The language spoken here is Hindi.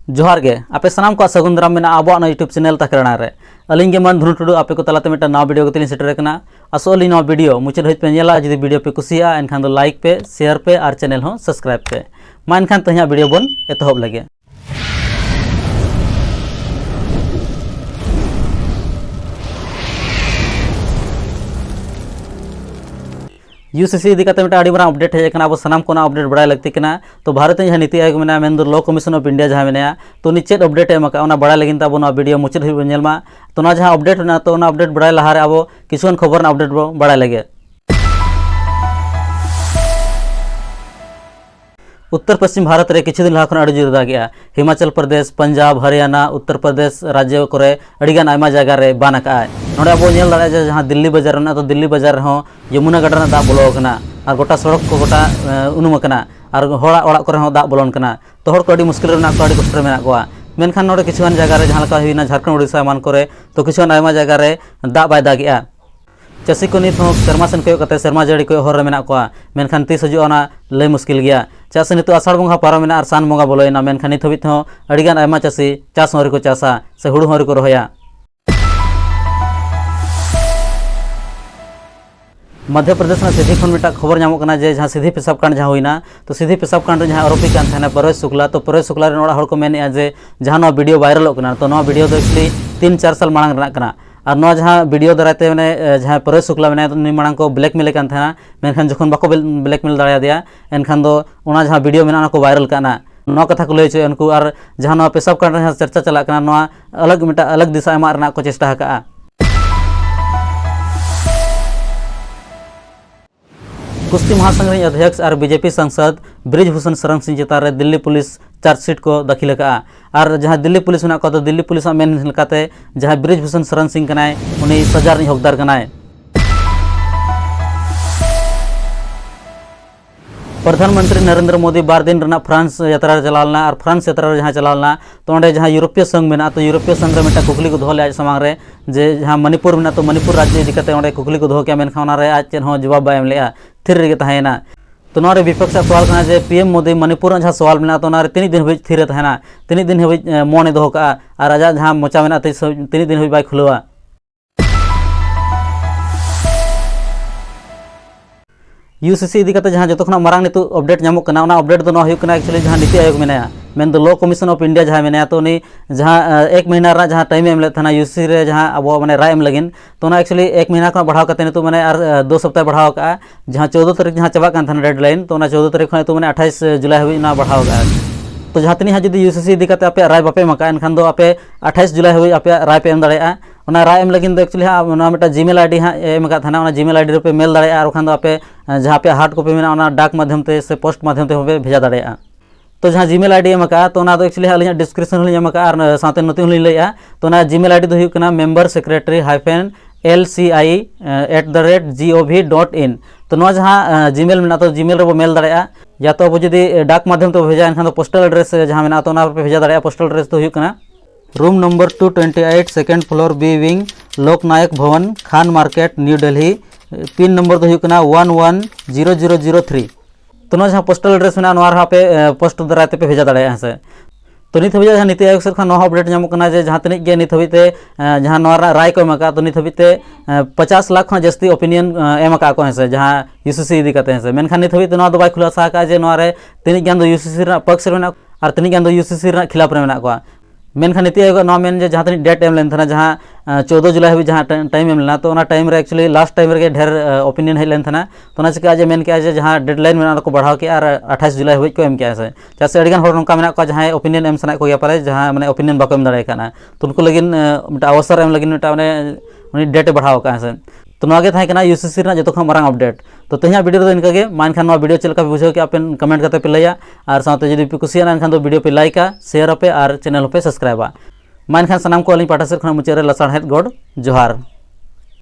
जोहार गे आपे सामान को सगुन दाराम में अब यूट्यूब चैनल तकरणा रे अलिंग के मन धुनु टुडू आपे को तलाते मिटा नवा वीडियो को सेटर करना असोली नवा वीडियो मुचाद हज पे नेला जदि वीडियो पे कुसिया एनखान दो लाइक पे शेयर पे और चैनल हो सब्सक्राइब पे मा एनखान तहिया वीडियो बन एतहब लगे। यूसीसी इदी काते मिटा बड़ा अपडेट हेजना अब सामान को अपडेट बड़ा लगती तो भारत नीति आयोग में main law commission of India जहाँ मेना तो उनी चेक अपडेट एम बड़ा लगिन अब वीडियो मुचाद नेलमा तो जहाँ अपडेट होना तो अपडेट बड़ा लहारे अब किछुन खबर अपडेट बड़ा लगे। उत्तर पश्चिम भारत रे किछु दिन लहा खन जुदा दागेआ हिमाचल प्रदेश पंजाब हरियाणा उत्तर प्रदेश राज्य को अड़ीगान आयमा जगह रे बान काय नोडे अब नेल दाड़ा जहाँ दिल्ली बाजार में तो दिल्ली बाजार हो यमुना गड्डा दा बोलो कना और गोटा सड़क को गोटा उनुम कना और होड़ा ओड़ा करे हो दा बोलन कना तो हर को अड़ी मुश्किल रेना को अड़ी कष्ट मेना कोआ मेनखान नोडे किछुन जगह रे जहाँ लका हुइना झारखंड उड़ीसा मान करे तो किछुन आयमा जगह रे दा बाय दागेआ चाषी को नित सेरमा सेन कयोते सेरमा जड़ी को हर मेना कोआ मेनखान तीस हजुना लय मुश्किल गया चाषी नित आषाढ़ बंगा पारमेना और सान बंगा बोलोना मेनखान नित हबित अड़ीगान आयमा चाषी चाष हरी को चाषा से हुड़ू हरी को रोया। मध्य प्रदेश में सीधी खन मिटा खबर नामों जे जहाँ सीधी पेशाब कांड जहाँ हुईना तो सीधी पेशाब कांड जहाँ आरोपी कान परेश शुक्ला तो परेश शुक्ला हर को मेने जे जहाँ वीडियो वायरलोग तो वीडियो तो एक्चुअली 3-4 साल मांग और ना जहाँ वीडियो दाराते मैंने जहाँ परेश शुक्ला में तो मांग को ब्लैकमेल मेनखान जखन बाको ब्लैकमेल दाड़ा एनखान दो जहाँ वीडियो में को वायरल करना नौ कथा को लय उनको और जहाँ पेशाब कांड जहाँ चर्चा चलना अलग मिटा अलग दिशा एमा को चेष्टा का। कुश्ती महासंघ अध्यक्ष और बीजेपी सांसद ब्रिजभूषण शरण सिंह चेतान दिल्ली पुलिस चार्जशीट को दाखिल का और जहाँ दिल्ली पुलिस में तो दिल्ली पुलिस मेन जहाँ ब्रिजभूषण शरण सिंह उन्हीं सजा हकदार कनाय। प्रधानमंत्री नरेंद्र मोदी 12 दिन फ्रांस यात्रा चलाना और फ्रांस यात्रा जहाँ चलाना तो जहाँ यूरोपीय संघ में तो यूरोपीय संघ में मिटा कुकली को दोहले आज सामांग रे जे जहाँ मणिपुर में तो मणिपुर राज्य इदी कुकली को दोह के मेनखान आज चेन जवाब बाय एम लेआ थिर रे तहेना तो नोरे विपक्ष सवाल करना जे पीएम मोदी मणिपुर जहाँ सवाल में तो तीन दिन हबी थिर तहना तीन दिन हबी मन दोह का और आजा जहाँ मोचा में तीन दिन हबी बाय खुलवा। यूसीसी इदी काते जहाँ जो मांग नित अपडेट नामोना अपडेट तो एक्चुअली जहाँ नीति आयोग में main law commission of India जहाँ में तो उन्हीं जहाँ 1 महीना जहाँ टाइम एम लेना यूसीसी रे जहाँ अब मैंने राय एम लगिन तो एक्चुअली 1 महीना को बढ़ाव करते नित मैंने और 2 सप्ताह बढ़ाव का जहाँ 14 तारीख जहाँ चाबा डेडलाइन तो 14 तारीख तो मैंने 28 जुलाई हबी बढ़ाव का तो जहाँ तीन जुदी यूसीसी इदी काते आपे राय बापे एमा एनखान दो आपे 28 जुलाई हबी आपे राय पे एम दाड़ेया राय एम लगिन एक्चुअली हाँ मिटा जीमेल आईडी हाँ एम था जीमेल आईडी पे मेल दाड़ेया और खान आपे जहाँ पे हार्ड कॉपी में डाक माध्यम से पोस्ट माध्यम से भेजा दाड़ेया तो जहाँ जीमेल आईडी एम तो एक्चुअली अली डिस्क्रिप्शन एम और साथ नोती लैया तो जीमेल आईडी तो मेम्बर सेक्रेटरी -LCI@gov.in तो जहाँ जीमेल में तो जीमेल रे मेल दाड़ेया या तो अब जुदी डाक माध्यम तो भेजा एनखान पोस्टल एड्रेस जहाँ में तो पे भेजा दाड़ेया पोस्टल एड्रेस तो room number 228 second floor B wing Loknayak Bhavan Khan Market New Delhi pin number तो 110003 तो जहाँ पोस्टल एड्रेस में पे पोस्ट दाराय पे भेजा दाड़े से तो नित हबी जहाँ नीति आयोग से अपडेट नामोना जहाँ तीन गे नित हबीते जहाँ राय को एमा तो नित हबीते 50 लाख खन जस्ती ओपिनियन एम को है जहाँ यूसीसी इदी काते है मेनखान नित हबीते दो बाय खुलासा जे तीन गान यूसीसी पक्ष में और तीन गान यूसीसी खिलाफ में मेना मेनखान नीति आयोग मेन जहाँ तीन डेट एम लेना जहाँ 14 जुलाई हबी जहाँ टाइम एम लेना तो टाइम रे एक्चुअली लास्ट टाइम रे ढेर ओपिनियन हज लेना तो चिका मेन के जहाँ डेडलाइन में को बढ़ाव के और 28 जुलाई हबी को एम के चाहे अड़ीगान नौका में जहाँ ओपिनियन एम सना को पाले जहाँ मैंने ओपिनियन बाको एम दाड़ा तो उनको लगिन अवसर एम लगिन मैंने डेट बढ़ाव का से तो यूसीसी जो मांग अपडेट तो तेज वीडियो तो इनका मा एनखान वीडियो चलका पे बुझे आप कमेंट करते पे लैया और साथ जब पे कुसियाना एनखान तो वीडियो पे लाइका शेयर पे और चैनल पे सब्सक्राइबा मा एनखान सामान को अली पाटा से मुचाद लसाणहेद गॉड जोहार।